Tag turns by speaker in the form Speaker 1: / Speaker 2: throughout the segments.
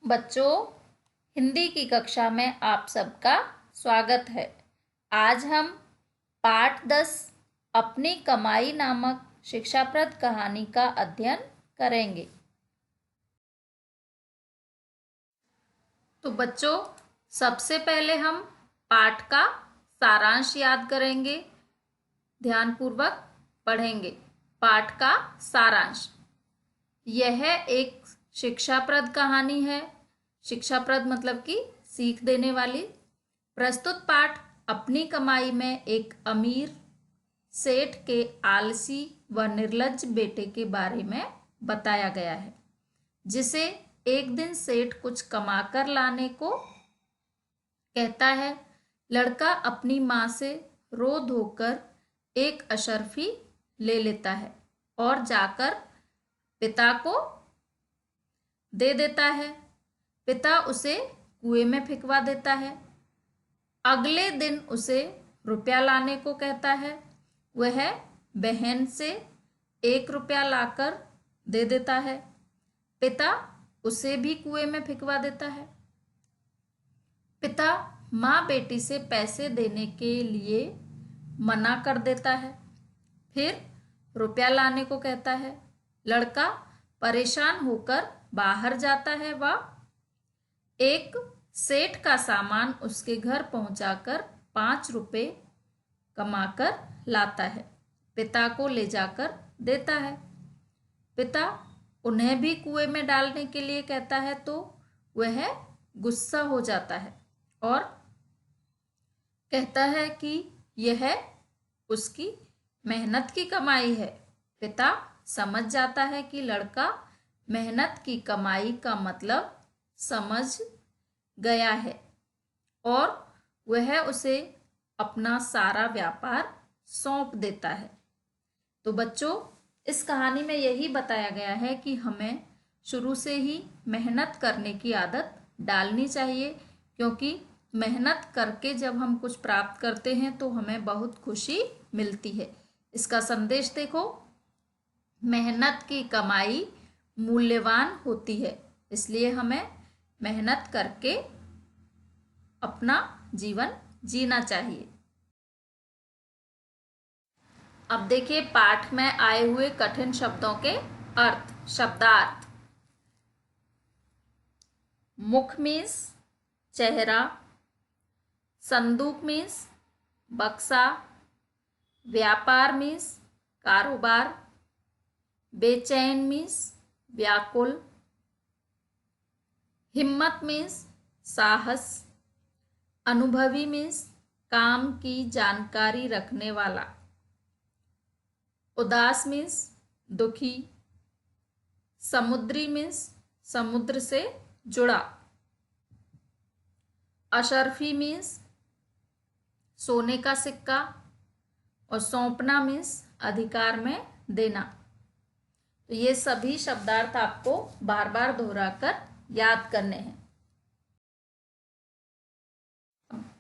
Speaker 1: बच्चों, हिंदी की कक्षा में आप सबका स्वागत है। आज हम पाठ 10 अपनी कमाई नामक शिक्षाप्रद कहानी का अध्ययन करेंगे। तो बच्चों, सबसे पहले हम पाठ का सारांश याद करेंगे। ध्यानपूर्वक पढ़ेंगे। पाठ का सारांश। यह एक शिक्षाप्रद कहानी है। शिक्षाप्रद मतलब कि सीख देने वाली। प्रस्तुत पाठ अपनी कमाई में एक अमीर सेठ के आलसी व निर्लज्ज बेटे के बारे में बताया गया है, जिसे एक दिन सेठ कुछ कमाकर लाने को कहता है। लड़का अपनी माँ से रो धोकर एक अशर्फी ले लेता है और जाकर पिता को दे देता है। पिता उसे कुएं में फेंकवा देता है। अगले दिन उसे रुपया लाने को कहता है। वह बहन से 1 रुपया लाकर दे देता है। पिता उसे भी कुएं में फेंकवा देता है। पिता माँ बेटी से पैसे देने के लिए मना कर देता है। फिर रुपया लाने को कहता है। लड़का परेशान होकर बाहर जाता है व एक सेठ का सामान उसके घर पहुंचाकर 5 रुपए कमाकर लाता है। पिता को ले जाकर देता है। पिता उन्हें भी कुएं में डालने के लिए कहता है तो वह गुस्सा हो जाता है और कहता है कि यह उसकी मेहनत की कमाई है। पिता समझ जाता है कि लड़का मेहनत की कमाई का मतलब समझ गया है और वह उसे अपना सारा व्यापार सौंप देता है। तो बच्चों, इस कहानी में यही बताया गया है कि हमें शुरू से ही मेहनत करने की आदत डालनी चाहिए, क्योंकि मेहनत करके जब हम कुछ प्राप्त करते हैं तो हमें बहुत खुशी मिलती है। इसका संदेश देखो, मेहनत की कमाई मूल्यवान होती है, इसलिए हमें मेहनत करके अपना जीवन जीना चाहिए। अब देखिए पाठ में आए हुए कठिन शब्दों के अर्थ। शब्दार्थ। मुख मीन्स चेहरा, संदूक मीन्स बक्सा, व्यापार मीन्स कारोबार, बेचैन मीन्स व्याकुल, हिम्मत मीन्स साहस, अनुभवी मीन्स काम की जानकारी रखने वाला, उदास मीन्स दुखी, समुद्री मीन्स समुद्र से जुड़ा, अशर्फी मीन्स सोने का सिक्का और सौंपना मीन्स अधिकार में देना। तो ये सभी शब्दार्थ आपको बार बार दोहराकर याद करने हैं।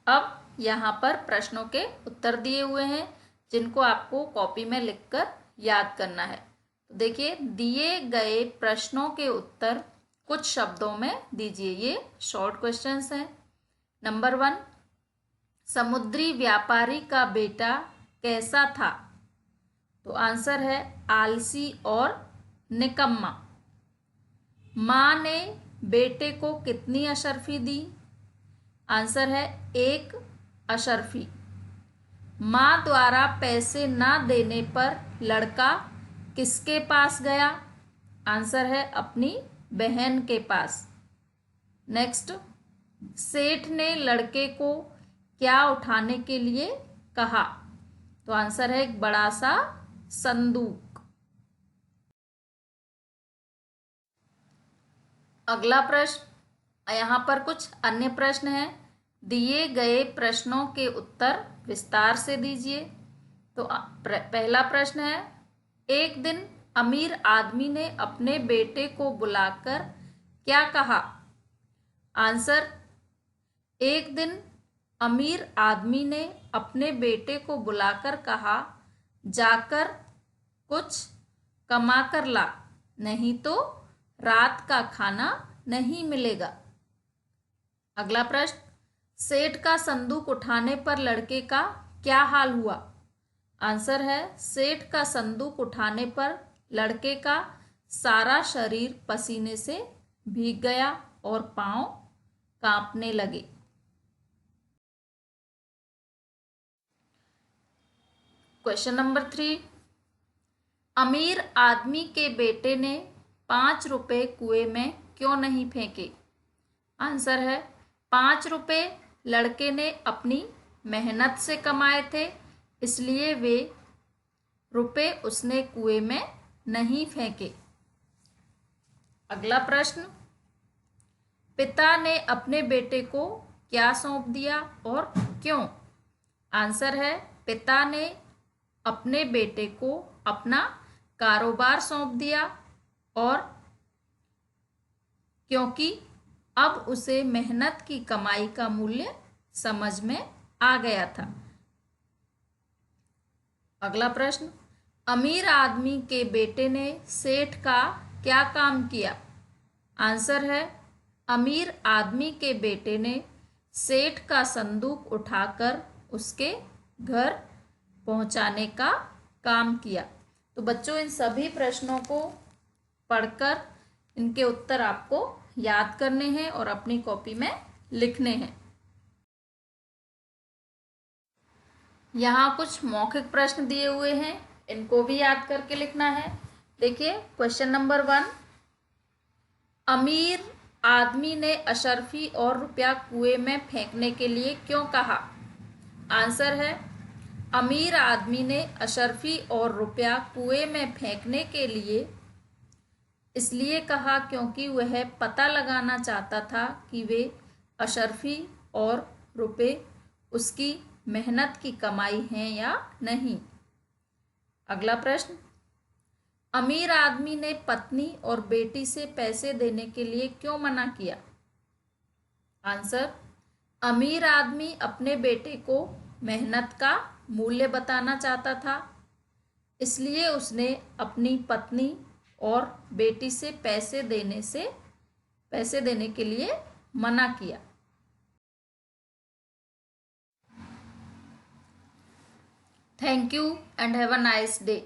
Speaker 1: अब यहाँ पर प्रश्नों के उत्तर दिए हुए हैं, जिनको आपको कॉपी में लिखकर याद करना है। तो देखिए, दिए गए प्रश्नों के उत्तर कुछ शब्दों में दीजिए। ये शॉर्ट क्वेश्चंस हैं। नंबर 1, समुद्री व्यापारी का बेटा कैसा था? तो आंसर है आलसी और निकम्मा। माँ ने बेटे को कितनी अशर्फी दी? आंसर है 1 अशर्फी। माँ द्वारा पैसे ना देने पर लड़का किसके पास गया? आंसर है अपनी बहन के पास। नेक्स्ट, सेठ ने लड़के को क्या उठाने के लिए कहा? तो आंसर है एक बड़ा सा संदूक। अगला प्रश्न, यहाँ पर कुछ अन्य प्रश्न हैं। दिए गए प्रश्नों के उत्तर विस्तार से दीजिए। तो पहला प्रश्न है, एक दिन अमीर आदमी ने अपने बेटे को बुलाकर क्या कहा? आंसर, एक दिन अमीर आदमी ने अपने बेटे को बुलाकर कहा, जाकर कुछ कमा कर ला, नहीं तो रात का खाना नहीं मिलेगा। अगला प्रश्न, सेठ का संदूक उठाने पर लड़के का क्या हाल हुआ? आंसर है, सेठ का संदूक उठाने पर लड़के का सारा शरीर पसीने से भीग गया और पांव कांपने लगे। क्वेश्चन नंबर 3, अमीर आदमी के बेटे ने 5 रुपए कुएं में क्यों नहीं फेंके? आंसर है, 5 रुपए लड़के ने अपनी मेहनत से कमाए थे, इसलिए वे रुपए उसने कुएं में नहीं फेंके। अगला प्रश्न, पिता ने अपने बेटे को क्या सौंप दिया और क्यों? आंसर है, पिता ने अपने बेटे को अपना कारोबार सौंप दिया और क्योंकि अब उसे मेहनत की कमाई का मूल्य समझ में आ गया था। अगला प्रश्न, अमीर आदमी के बेटे ने सेठ का क्या काम किया? आंसर है, अमीर आदमी के बेटे ने सेठ का संदूक उठाकर उसके घर पहुंचाने का काम किया। तो बच्चों, इन सभी प्रश्नों को पढ़कर इनके उत्तर आपको याद करने हैं और अपनी कॉपी में लिखने हैं। यहाँ कुछ मौखिक प्रश्न दिए हुए हैं, इनको भी याद करके लिखना है। देखिए, क्वेश्चन नंबर 1, अमीर आदमी ने अशरफी और रुपया कुएं में फेंकने के लिए क्यों कहा? आंसर है, अमीर आदमी ने अशरफी और रुपया कुएं में फेंकने के लिए इसलिए कहा क्योंकि वह पता लगाना चाहता था कि वे अशरफी और रुपए उसकी मेहनत की कमाई हैं या नहीं। अगला प्रश्न, अमीर आदमी ने पत्नी और बेटी से पैसे देने के लिए क्यों मना किया? आंसर, अमीर आदमी अपने बेटे को मेहनत का मूल्य बताना चाहता था, इसलिए उसने अपनी पत्नी और बेटी से पैसे देने के लिए मना किया। Thank you and have a nice day.